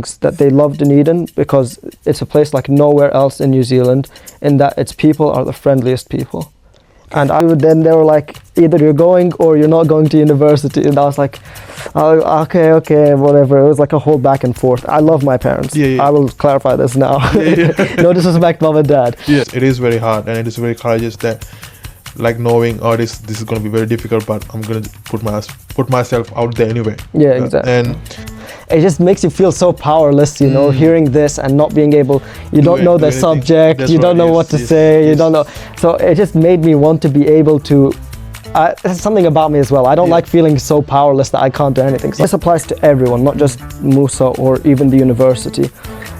that they love Dunedin because it's a place like nowhere else in New Zealand, in that its people are the friendliest people. And then they were like, either you're going or you're not going to university. And I was like, oh, okay, whatever. It was like a whole back and forth. I love my parents. I will clarify this now. No disrespect, mom and dad. Yes, it is very hard and it is very courageous that, like, knowing, oh, this is going to be very difficult, but I'm going to put myself out there anyway. Yeah, exactly. And it just makes you feel so powerless, you know, hearing this and not being able, you don't know the subject, you don't know what to say, you don't know. So it just made me want to be able to, that's something about me as well. I don't like feeling so powerless that I can't do anything. So this applies to everyone, not just MUSA or even the university.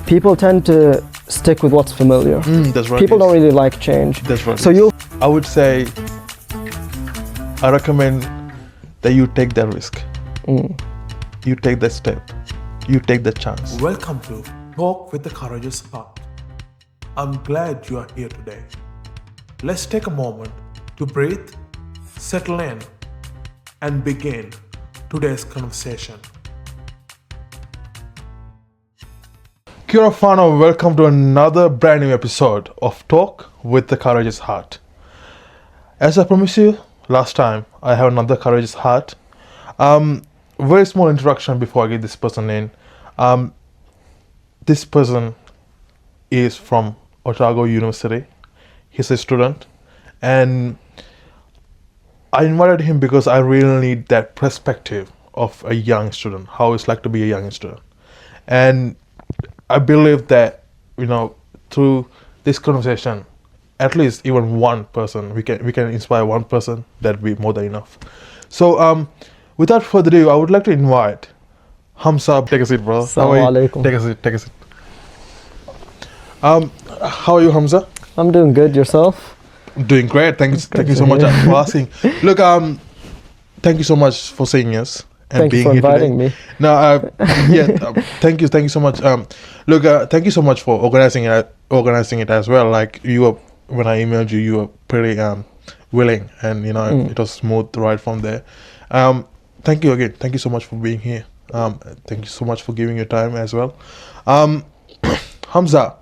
People tend to stick with what's familiar. That's right. People don't really like change. That's right. So I would say, I recommend that you take that risk. You take that step. You take that chance. Welcome to Talk with the Courageous Heart. I'm glad you are here today. Let's take a moment to breathe, settle in, and begin today's conversation. Kia ora whanau, welcome to another brand new episode of Talk with the Courageous Heart. As I promised you last time, I have another Courageous Heart. Very small introduction before I get this person in. This person is from Otago University. He's a student, and I invited him because I really need that perspective of a young student, how it's like to be a young student. And I believe that, you know, through this conversation, at least even one person, we can inspire one person. That'd be more than enough. So without further ado, I would like to invite Hamza. Take a seat, bro. Assalamualaikum. Take a seat. How are you, Hamza? I'm doing good. Yourself? Doing great. Thank you so much for asking. Look, thank you so much for saying yes and thank being you for here inviting today. me. No, thank you so much. Look, thank you so much for organizing it as well. Like, when I emailed you, you were pretty willing, and you know it was smooth right from there. Thank you again. Thank you so much for being here. Thank you so much for giving your time as well. Hamza,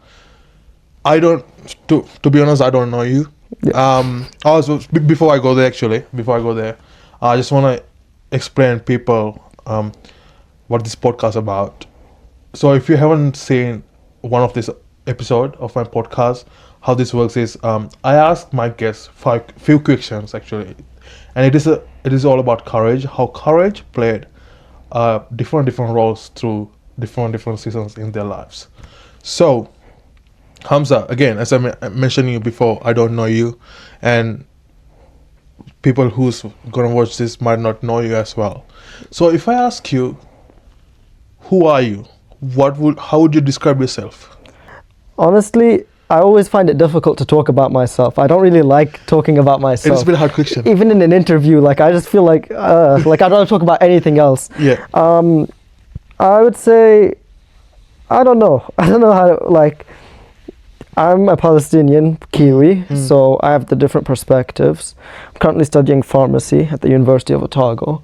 to be honest, I don't know you. Before I go there, I just want to explain people what this podcast is about. So if you haven't seen one of this episode of my podcast, how this works is I ask my guests few questions actually, and it is all about courage, how courage played different roles through different seasons in their lives. So Hamza, again, as I mentioned you before, I don't know you, and people who's gonna watch this might not know you as well. So if I ask you, who are you? How would you describe yourself? Honestly, I always find it difficult to talk about myself. I don't really like talking about myself. It's been a hard question. Even in an interview, like I just feel like I'd rather talk about anything else. Yeah. I would say, I don't know how to, like, I'm a Palestinian-Kiwi, so I have the different perspectives. I'm currently studying pharmacy at the University of Otago.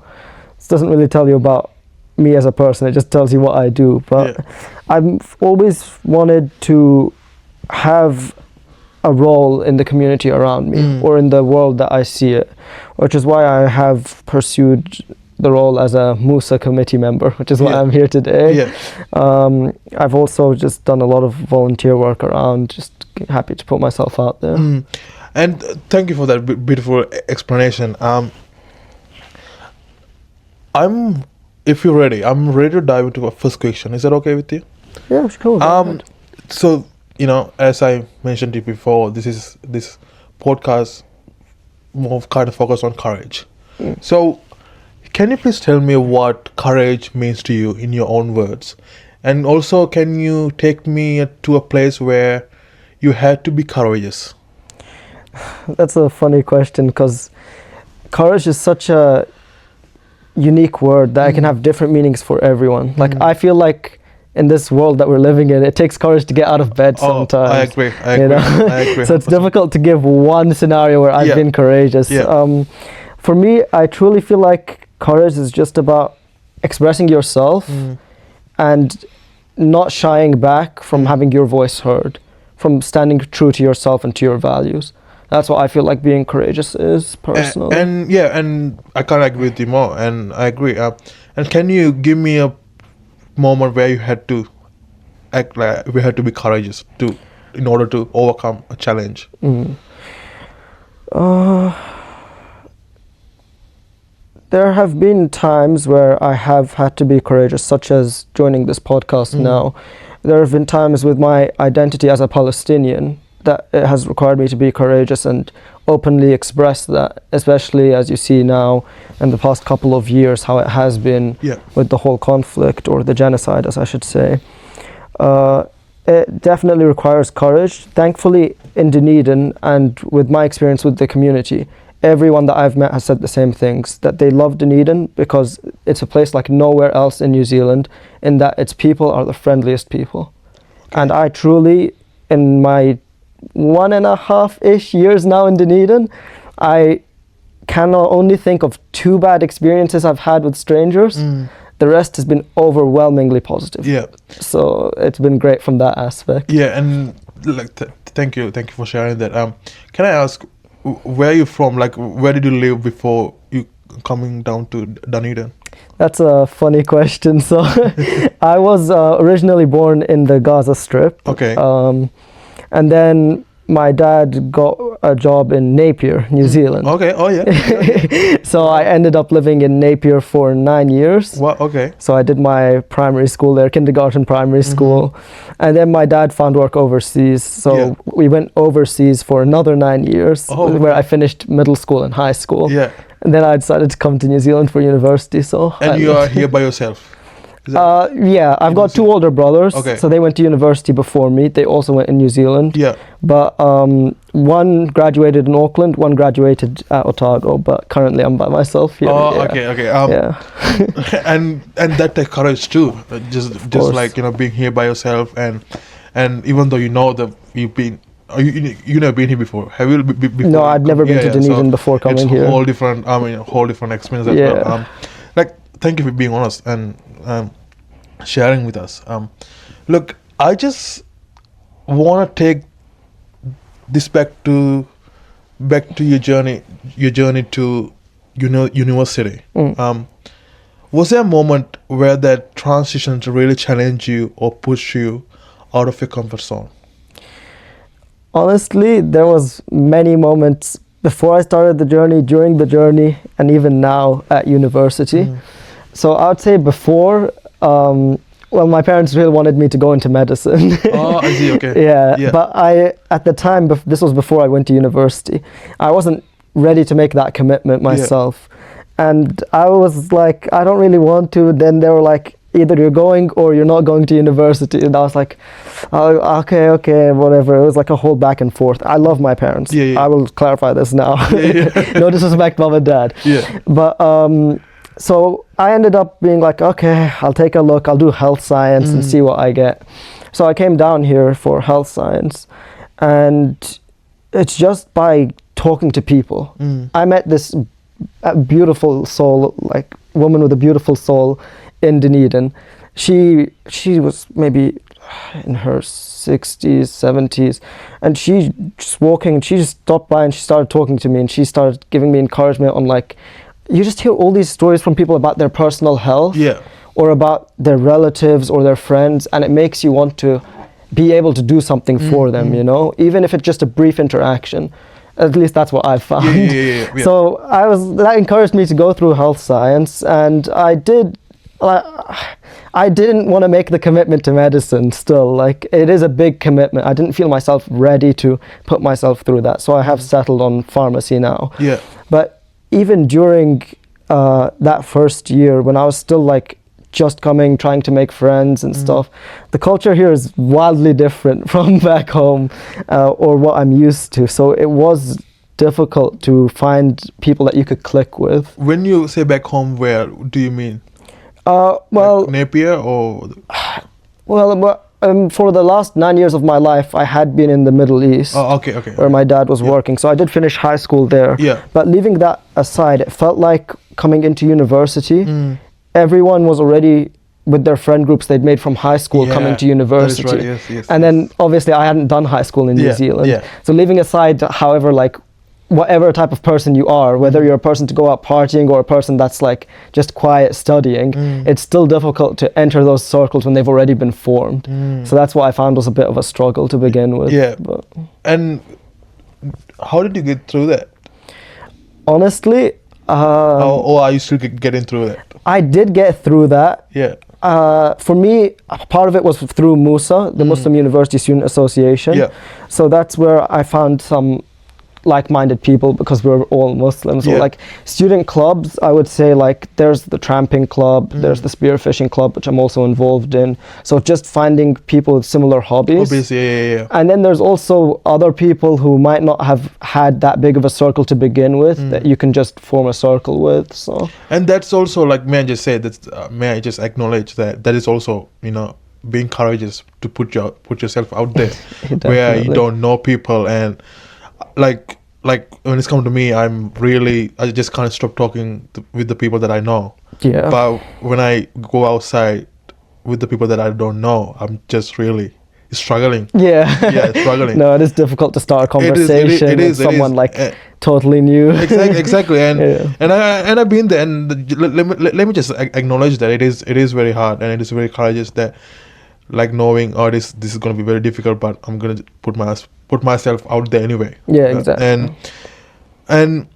This doesn't really tell you about me as a person, it just tells you what I do. But I've always wanted to have a role in the community around me, or in the world that I see it, which is why I have pursued the role as a MUSA committee member, which is why I'm here today. I've also just done a lot of volunteer work around, just happy to put myself out there. And thank you for that beautiful explanation. If you're ready, I'm ready to dive into our first question. Is that okay with you? Yeah, sure. So, you know, as I mentioned to you before, this podcast more kind of focused on courage. So can you please tell me what courage means to you in your own words? And also, can you take me to a place where you had to be courageous? That's a funny question, because courage is such a unique word that it can have different meanings for everyone. Like, I feel like in this world that we're living in, it takes courage to get out of bed sometimes. I agree. I agree. So it's difficult to give one scenario where I've been courageous. For me, I truly feel like courage is just about expressing yourself and not shying back from having your voice heard, from standing true to yourself and to your values. That's what I feel like being courageous is, personally. And I can't agree with you more, and I agree. And can you give me a moment where you had to act like we had to be courageous in order to overcome a challenge? There have been times where I have had to be courageous, such as joining this podcast now. There have been times with my identity as a Palestinian that it has required me to be courageous and openly express that, especially as you see now in the past couple of years how it has been with the whole conflict, or the genocide as I should say. It definitely requires courage. Thankfully in Dunedin, and with my experience with the community, everyone that I've met has said the same things, that they love Dunedin because it's a place like nowhere else in New Zealand, in that its people are the friendliest people. And I truly, in my 1.5-ish years now in Dunedin, I can only think of 2 bad experiences I've had with strangers. The rest has been overwhelmingly positive. Yeah. So it's been great from that aspect. Yeah, and like thank you for sharing that. Can I ask, where are you from? Like, where did you live before you coming down to Dunedin? That's a funny question. So I was originally born in the Gaza Strip. Okay. And then my dad got a job in Napier, New Zealand. Okay. Oh yeah. So I ended up living in Napier for 9 years. Well, okay. So I did my primary school there, kindergarten, primary school. And then my dad found work overseas. So we went overseas for another 9 years, where I finished middle school and high school. Yeah. And then I decided to come to New Zealand for university. So and you are here by yourself? Yeah, I've got 2 older brothers. Okay. So they went to university before me. They also went in New Zealand. Yeah. But one graduated in Auckland, one graduated at Otago. But currently I'm by myself here. Oh, okay. and that takes courage too. Just like, being here by yourself, and even though you know that you've been. You never been here before? Have you before? No, I'd never been to Dunedin before coming here. It's a whole different experience as well. Like, thank you for being honest and sharing with us. Look, I just want to take this back to your journey to university. Was there a moment where that transition really challenged you or pushed you out of your comfort zone? Honestly, there was many moments before I started the journey, during the journey, and even now at university. So I would say before, my parents really wanted me to go into medicine. Oh, I see, okay. Yeah, but at the time, this was before I went to university, I wasn't ready to make that commitment myself. And I was like, I don't really want to. Then they were like, either you're going or you're not going to university. And I was like, oh, okay, whatever. It was like a whole back and forth. I love my parents. I will clarify this now. No disrespect, mom and dad. But so I ended up being like, okay, I'll take a look. I'll do health science and see what I get. So I came down here for health science, and it's just by talking to people. I met this beautiful soul, like woman with a beautiful soul in Dunedin. She was maybe in her 60s, 70s, and she just walking, she just stopped by and she started talking to me, and she started giving me encouragement on, like, you just hear all these stories from people about their personal health or about their relatives or their friends, and it makes you want to be able to do something for them, even if it's just a brief interaction. At least that's what I've found. So that encouraged me to go through health science, and I didn't want to make the commitment to medicine still. Like, it is a big commitment. I didn't feel myself ready to put myself through that. So I have settled on pharmacy now. But even during that first year, when I was still like just coming, trying to make friends and stuff, the culture here is wildly different from back home or what I'm used to. So it was difficult to find people that you could click with. When you say back home, where do you mean? Like Napier or? For the last 9 years of my life, I had been in the Middle East. Where my dad was working. So I did finish high school there. But leaving that aside, it felt like coming into university, everyone was already with their friend groups they'd made from high school coming to university. That is right. Yes, And then obviously I hadn't done high school in New Zealand. Yeah. So leaving aside, however, like whatever type of person you are, whether you're a person to go out partying or a person that's like just quiet studying, it's still difficult to enter those circles when they've already been formed. So that's what I found was a bit of a struggle to begin with. Yeah. But And how did you get through that? honestly, Or are you still getting through that? I did get through that. Yeah. For me, part of it was through MUSA, the Muslim University Student Association. Yeah. So that's where I found some like-minded people because we're all Muslims. Yeah. So like student clubs, I would say like there's the tramping club, there's the spearfishing club, which I'm also involved in. So just finding people with similar hobbies. Yeah. And then there's also other people who might not have had that big of a circle to begin with that you can just form a circle with. So And that's also like, may I just say that? May I just acknowledge that is also, being courageous to put yourself out there where you Definitely. don't know people. And like when it's come to me, I just can't stop talking with the people that I know. yeah. But when I go outside with the people that I don't know, I'm just really struggling. Yeah. Yeah, struggling. No, it is difficult to start a It is- conversation it with is. someone like Uh, totally new. Exactly. And Yeah. and I've been there, and let me just acknowledge that it is very hard, and it is very courageous that, like, knowing, oh, this is going to be very difficult, but I'm going to put myself out there anyway. Yeah, exactly. And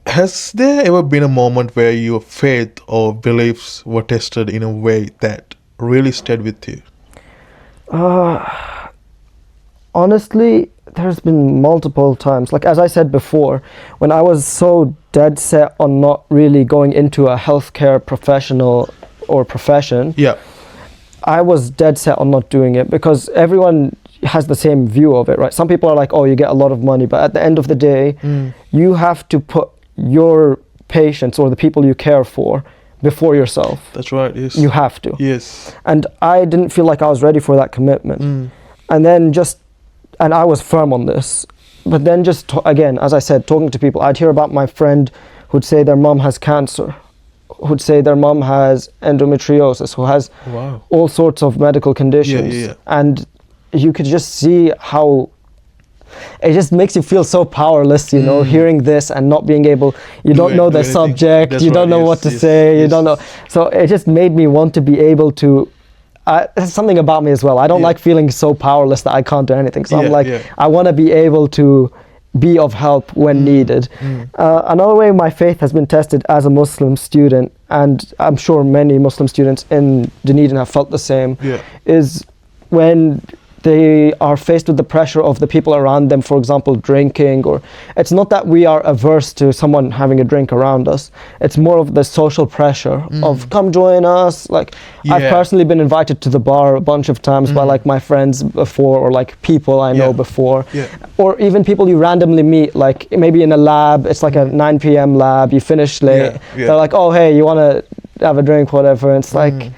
has there ever been a moment where your faith or beliefs were tested in a way that really stayed with you? Honestly, there's been multiple times. Like as I said before, when I was so dead set on not really going into a healthcare professional or profession, Yeah. I was dead set on not doing it because everyone has the same view of it, right? Some people are like, oh, you get a lot of money, but at the end of the day, you have to put your patients or the people you care for before yourself. That's right. Yes. You have to. Yes. And I didn't feel like I was ready for that commitment. And then and I was firm on this. But then again, as I said, talking to people, I'd hear about my friend who'd say their mom has cancer, who'd say their mom has endometriosis, who has Wow. all sorts of medical conditions. Yeah. And you could just see how it just makes you feel so powerless, hearing this and not being able, you don't know the anything. subject, That's you don't right, know yes, what to yes, say, you yes. don't know. So it just made me want to be able to, there's something about me as well. I don't Yeah. like feeling so powerless that I can't do anything. So I'm Yeah, like, yeah. I want to be able to be of help when needed. Another way my faith has been tested as a Muslim student, and I'm sure many Muslim students in Dunedin have felt the same, Yeah. is when they are faced with the pressure of the people around them, for example, drinking, or it's not that we are averse to someone having a drink around us. It's more of the social pressure of come join us. Like I've Yeah. personally been invited to the bar a bunch of times by like my friends before, or like people I know Yeah. before, Yeah. or even people you randomly meet, like maybe in a lab. It's like a 9 p.m. lab. You finish late. Yeah. They're like, oh hey, you want to have a drink, whatever. And it's like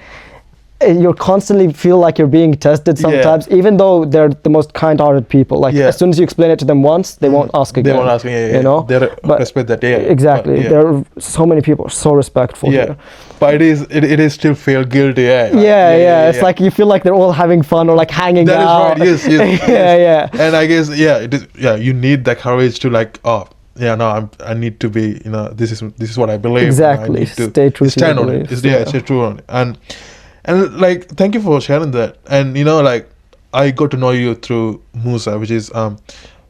you constantly feel like you're being tested sometimes, even though they're the most kind-hearted people. Like Yeah. as soon as you explain it to them once, they won't ask again. They won't ask me. Yeah. You know, They But- respect that. Yeah. exactly. But, yeah. There are so many people are so respectful Yeah. here. But it is still feel guilty. Yeah. Yeah. It's like you feel like they're all having fun or like hanging That is out. right. Yes. Yeah. And I guess it is. Yeah, you need that courage to like. Oh, yeah. No, I need to be. This is what I believe. Exactly. I need to Stay true to stand your on it. beliefs. Yeah, stay true on it. And like, thank you for sharing that. And like, I got to know you through MUSA, which is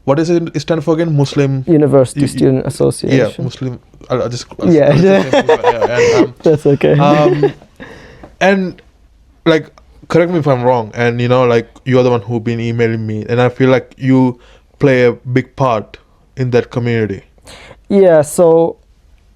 what is it stand for again? Muslim. University You- Student Association. Yeah, Muslim. I'll just. Yeah. I'll just say MUSA, yeah. And, That's okay. and like, correct me if I'm wrong, and like, you're the one who've been emailing me, and I feel like you play a big part in that community. Yeah, so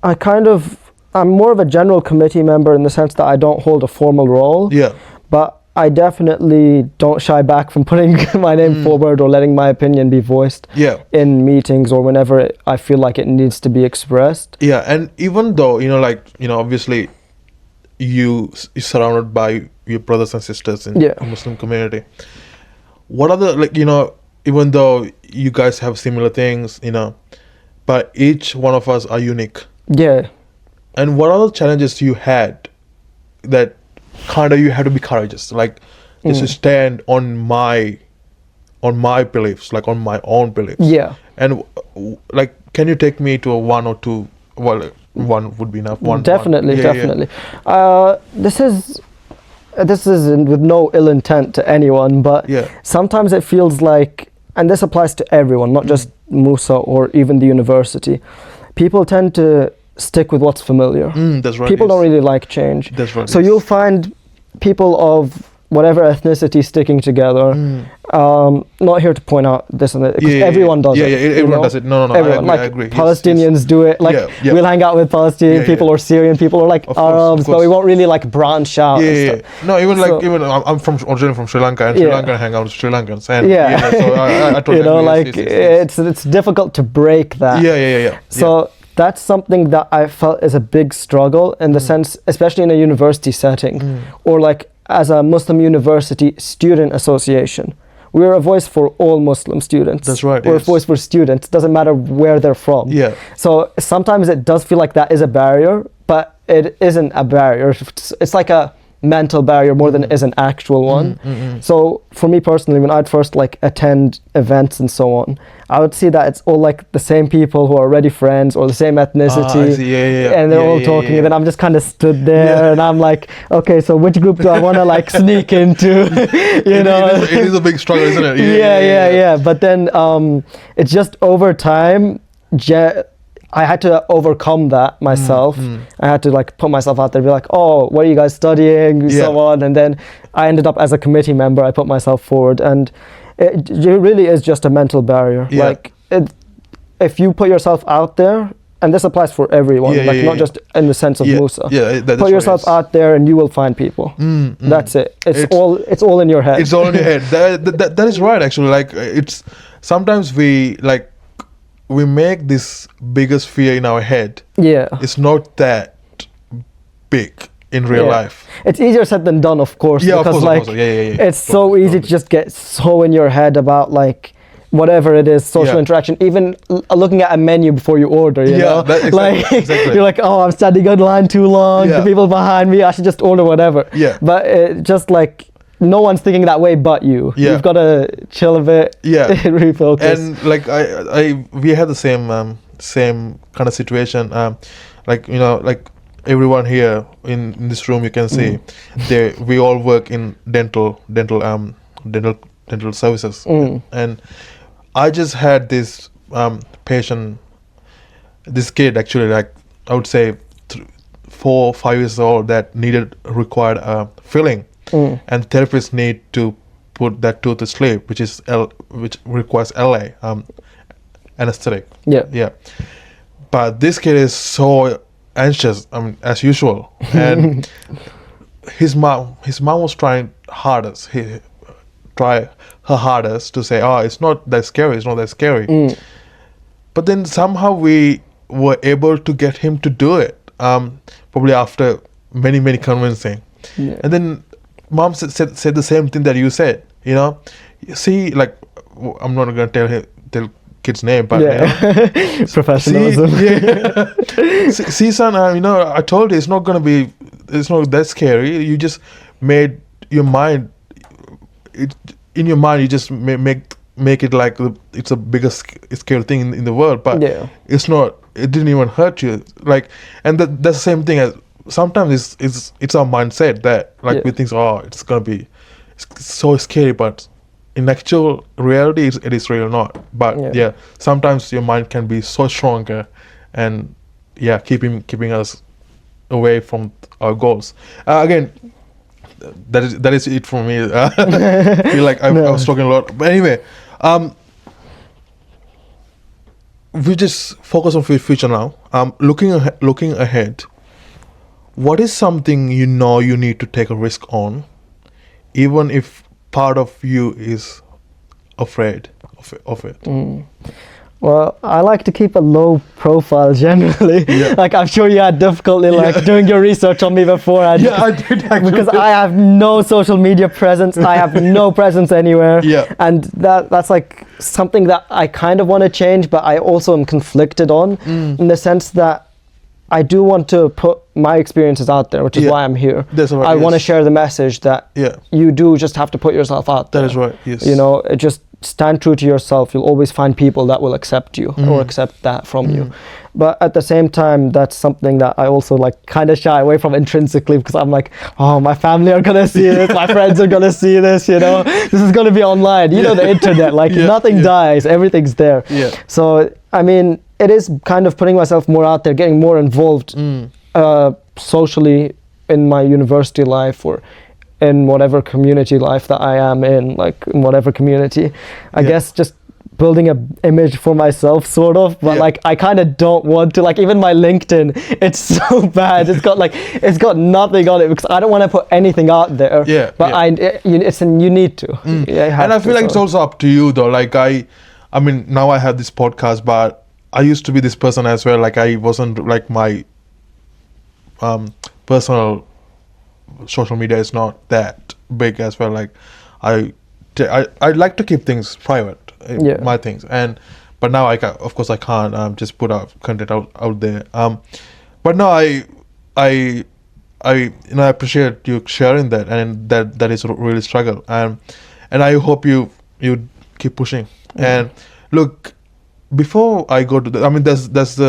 I'm more of a general committee member in the sense that I don't hold a formal role. Yeah. But I definitely don't shy back from putting my name forward or letting my opinion be voiced Yeah. in meetings or whenever I feel like it needs to be expressed. Yeah, and even though obviously you're surrounded by your brothers and sisters in Yeah. the Muslim community, what are the even though you guys have similar things, but each one of us are unique. Yeah. And what are the challenges you had that kind of you have to be courageous, like just to stand on my beliefs, like on my own beliefs. Yeah. And like, can you take me to a one or two? Well, one would be enough. Definitely, Yeah, definitely. This is with no ill intent to anyone, but sometimes it feels like, and this applies to everyone, not just MUSA or even the university, people tend to stick with what's familiar. That's right. People don't really like change. That's right. So you'll find people of whatever ethnicity sticking together. Not here to point out this and that, because everyone does it. Yeah, everyone does it. No, everyone. I agree. Palestinians do it. Like, we'll hang out with Palestinian people or Syrian people or like Arabs, but we won't really like branch out. No, even I'm originally from Sri Lanka, and Sri Lanka hang out with Sri Lankans. And, so I totally agree. It's difficult to break that. So that's something that I felt is a big struggle in the sense, especially in a university setting, or like as a Muslim university student association. We're a voice for all Muslim students. That's right. We're a voice for students. Doesn't matter where they're from. So sometimes it does feel like that is a barrier, but it isn't a barrier. It's like a mental barrier more than it is an actual one. So for me personally, when I'd first like attend events and so on, I would see that it's all like the same people who are already friends or the same ethnicity, and they're all talking, and then I'm just kind of stood there and I'm like, okay, so which group do I want to like sneak into? It is a big struggle, isn't it? Yeah. But then it's just over time, I had to overcome that myself. I had to like put myself out there, be like, oh, what are you guys studying, so on. And then I ended up as a committee member. I put myself forward, and it really is just a mental barrier. Like, if you put yourself out there, and this applies for everyone, not just in the sense of MUSA. Put yourself out there, and you will find people. That's it. It's all in your head. It's all in your head. That is right. Actually, like it's sometimes we make this biggest fear in our head. It's not that big in real life. It's easier said than done, of course. Because it's so easy to just get so in your head about like whatever it is, social interaction, even looking at a menu before you order, you know? Exactly. You're like, oh, I'm standing in line too long, the people behind me, I should just order whatever. But it just like, no one's thinking that way but you. You've got to chill a bit, refocus. And like we had the same kind of situation. Like everyone here in this room, you can see, we all work in dental services, and I just had this patient, this kid actually, like I would say 4 or 5 years old, that required filling. And therapists need to put that tooth to sleep, which requires LA anesthetic. But this kid is so anxious, as usual, and his mom was trying hardest. He tried her hardest to say, "Oh, it's not that scary. It's not that scary." But then somehow we were able to get him to do it. Probably after many convincing, and then mom said the same thing that you said. You know, see, like I'm not gonna tell kid's name, but professionalism. See, son, I told you it's not that scary. You just made your mind. In your mind, you just make it like it's the biggest scary thing in the world, but it's not. It didn't even hurt you. Like, and that's the same thing as. Sometimes it's our mindset that we think, oh, it's gonna be so scary, but in actual reality it is really not. But sometimes your mind can be so stronger, and keeping us away from our goals. Again, that is it for me. I feel like I was talking a lot, but anyway, we just focus on future now. Looking ahead. What is something you need to take a risk on, even if part of you is afraid of it? Well, I like to keep a low profile generally. Like, I'm sure you had difficulty doing your research on me before. I did actually. Because I have no social media presence. I have no presence anywhere. And that's like something that I kind of want to change, but I also am conflicted on, in the sense that I do want to put my experiences out there, which is Yeah. why I'm here. That's right, I want to yes. share the message that Yeah. you do just have to put yourself out there. That is right. Yes. You know, just stand true to yourself. You'll always find people that will accept you or accept that from you. But at the same time, that's something that I also like kind of shy away from intrinsically, because I'm like, oh, my family are gonna see this, my friends are gonna see this, you know, this is gonna be online. You know, the internet, like nothing dies, everything's there. Yeah. So I mean, it is kind of putting myself more out there, getting more involved socially in my university life or in whatever community life that I am in, like in whatever community. I guess just building a image for myself, sort of, but like I kind of don't want to, like even my LinkedIn, it's so bad. It's got nothing on it because I don't want to put anything out there. Yeah, but you need to. Yeah, you have And I to, feel like it's so. also up to you though. Like I mean, now I have this podcast, but I used to be this person as well. Like I wasn't like my personal social media is not that big as well. Like I like to keep things private, my things, but now of course I can't just put out content out there. But no, I appreciate you sharing that, and that is a really struggle, and I hope you keep pushing. And look, before I go to there's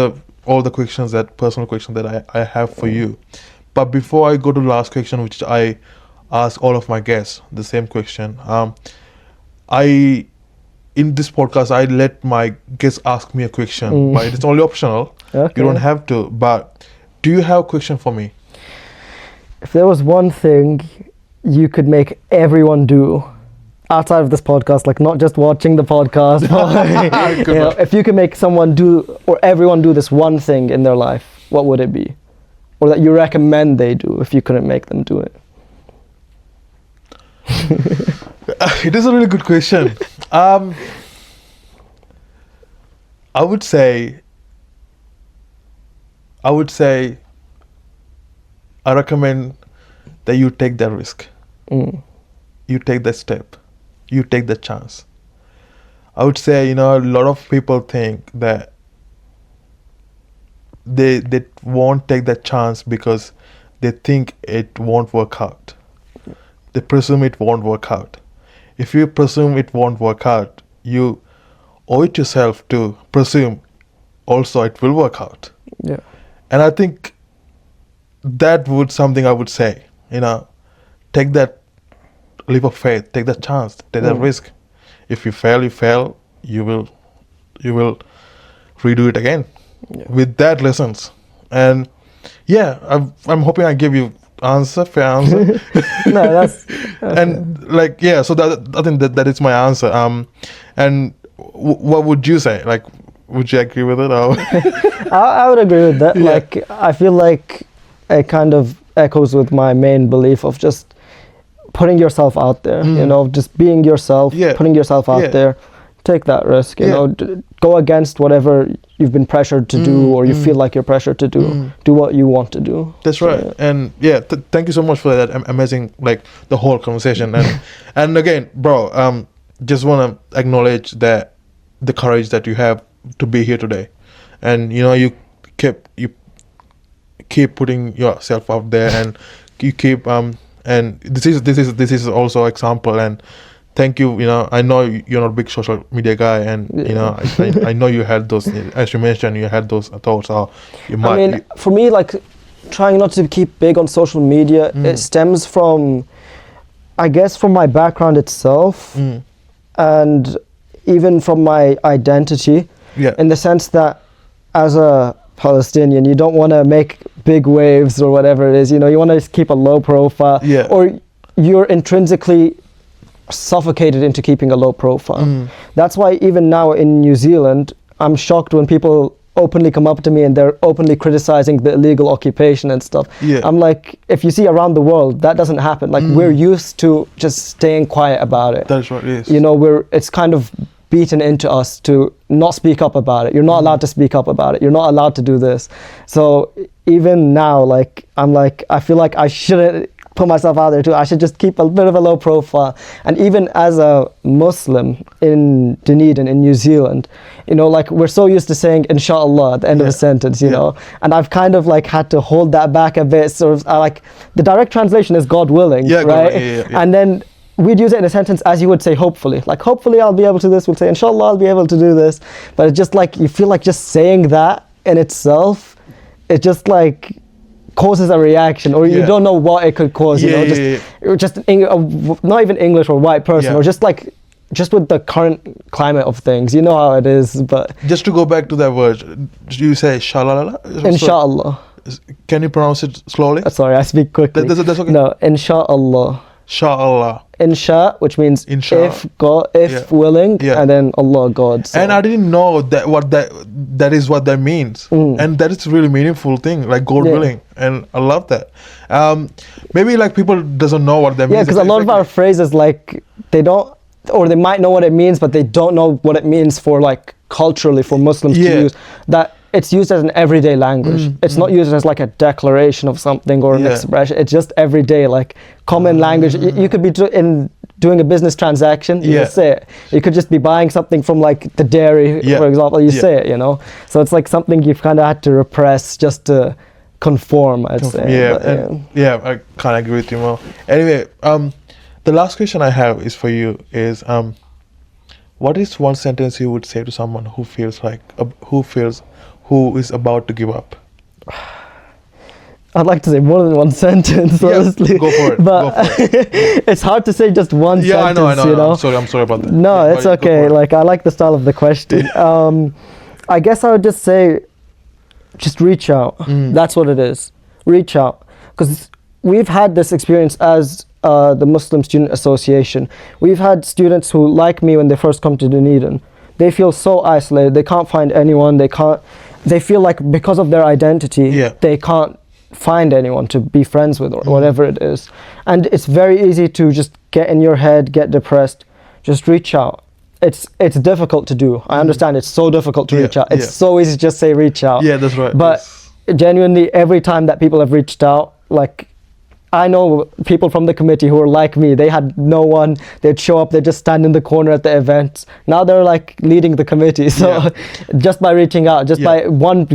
all the questions, that personal questions that I have for you. But before I go to the last question, which I ask all of my guests, the same question. In this podcast, I let my guests ask me a question, but it's only optional. Okay. You don't have to. But do you have a question for me? If there was one thing you could make everyone do outside of this podcast, like not just watching the podcast, but, you know, if you could make someone do or everyone do this one thing in their life, what would it be? Or that you recommend they do if you couldn't make them do it? It is a really good question. I would say I recommend that you take that risk. You take that step. You take the chance. I would say, a lot of people think that they won't take that chance because they think it won't work out. They presume it won't work out. If you presume it won't work out, you owe it yourself to presume also it will work out. Yeah. And I think that would something I would say, take that leap of faith, take that chance, take that risk. If you fail, you fail. You will redo it again with that lessons. And I'm hoping I give you fair answer. No, that's and so that I think that is my answer. And what would you say? Like, would you agree with it? Or? I would agree with that. Yeah. Like, I feel like it kind of echoes with my main belief of just putting yourself out there, just being yourself, putting yourself out there. Take that risk, you know, go against whatever you've been pressured to do or you feel like you're pressured to do. Do what you want to do. That's right. And thank you so much for that amazing, the whole conversation. And again, bro, just want to acknowledge that the courage that you have to be here today. And, you keep putting yourself out there, and you keep, and this is also example. And thank you. I know you're not a big social media guy, and I know you had those, as you mentioned, you had those thoughts. Or you might. I mean, for me, trying not to keep big on social media, it stems from, I guess, from my background itself, and even from my identity. Yeah. In the sense that, as a Palestinian, you don't want to make big waves or whatever it is. You want to keep a low profile. Yeah. Or you're intrinsically suffocated into keeping a low profile. That's why even now in New Zealand, I'm shocked when people openly come up to me and they're openly criticizing the illegal occupation and stuff. Yeah. I'm like, if you see around the world, that doesn't happen. Like, we're used to just staying quiet about it. That's what it is. It's kind of beaten into us to not speak up about it. You're not allowed to speak up about it. You're not allowed to do this. So even now, I feel like I shouldn't put myself out there too. I should just keep a bit of a low profile. And even as a Muslim in Dunedin, in New Zealand, you know, like we're so used to saying inshallah at the end of a sentence, you know, and I've kind of like had to hold that back a bit. Sort of like the direct translation is God willing, right? And then we'd use it in a sentence as you would say hopefully. Like hopefully I'll be able to this. We'll say inshallah I'll be able to do this. But it's just like you feel like just saying that in itself, it just like causes a reaction, or you don't know what it could cause, you know, just not even English or white person, or just with the current climate of things, you know how it is. But just to go back to that word, you say inshallah. Inshallah. Can you pronounce it slowly? Sorry, I speak quickly. That's okay. No, inshallah. Inshallah. Insha, which means if God, willing, and then Allah, God. So. And I didn't know that is what that means, and that is a really meaningful thing, like God willing, and I love that. Maybe like people doesn't know what that means. Yeah, because a lot of our phrases, like they don't, or they might know what it means, but they don't know what it means for like culturally for Muslims to use. That it's used as an everyday language. It's not used as like a declaration of something or an expression. It's just everyday, like common language. You could be doing a business transaction, you say it. You could just be buying something from like the dairy, for example, you say it, you know. So it's like something you've kind of had to repress just to conform, I'd say. I can't agree with you more. Anyway, the last question I have is for you is, what is one sentence you would say to someone who is about to give up? I'd like to say more than one sentence, honestly. Go for it. But it's hard to say just one sentence. I know. You know? I'm sorry about that. No, it's okay. Like I like the style of the question. I guess I would just say, just reach out. That's what it is. Reach out, because we've had this experience as the Muslim Student Association. We've had students who, like me, when they first come to Dunedin, they feel so isolated. They can't find anyone. They feel like because of their identity, they can't find anyone to be friends with or whatever it is. And it's very easy to just get in your head, get depressed. Just reach out. It's difficult to do. I understand it's so difficult to reach out. It's so easy to just say reach out. Yeah, that's right. But genuinely, every time that people have reached out, like I know people from the committee who are like me. They had no one. They'd show up. They'd just stand in the corner at the events. Now they're like leading the committee. So just by reaching out, just by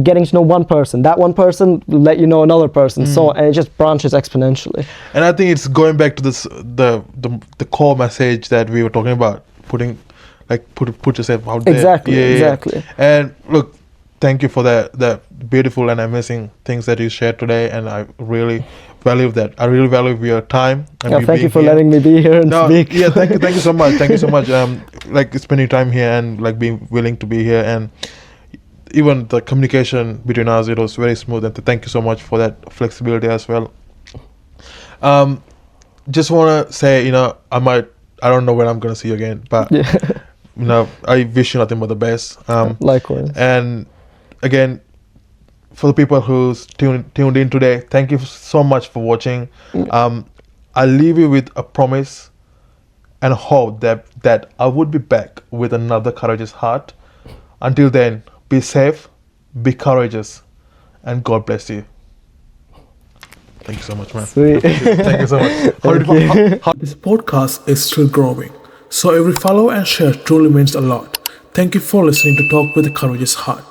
getting to know one person, that one person will let you know another person. So and it just branches exponentially. And I think it's going back to this the core message that we were talking about, put yourself out there. Exactly. And look, thank you for the beautiful and amazing things that you shared today, and I really value that. I really value your time. And thank you for letting me be here and speak. Yeah, thank you so much. Thank you so much. Like spending time here and like being willing to be here, and even the communication between us, it was very smooth. And thank you so much for that flexibility as well. Just want to say, I don't know when I'm gonna see you again, but I wish you nothing but the best. Likewise. And again, for the people who's tuned in today, thank you so much for watching. I'll leave you with a promise and hope that I would be back with another courageous heart. Until then, be safe, be courageous, and God bless you. Thank you so much, man. Sweet. Thank you so much. This podcast is still growing, so every follow and share truly means a lot. Thank you for listening to Talk with a Courageous Heart.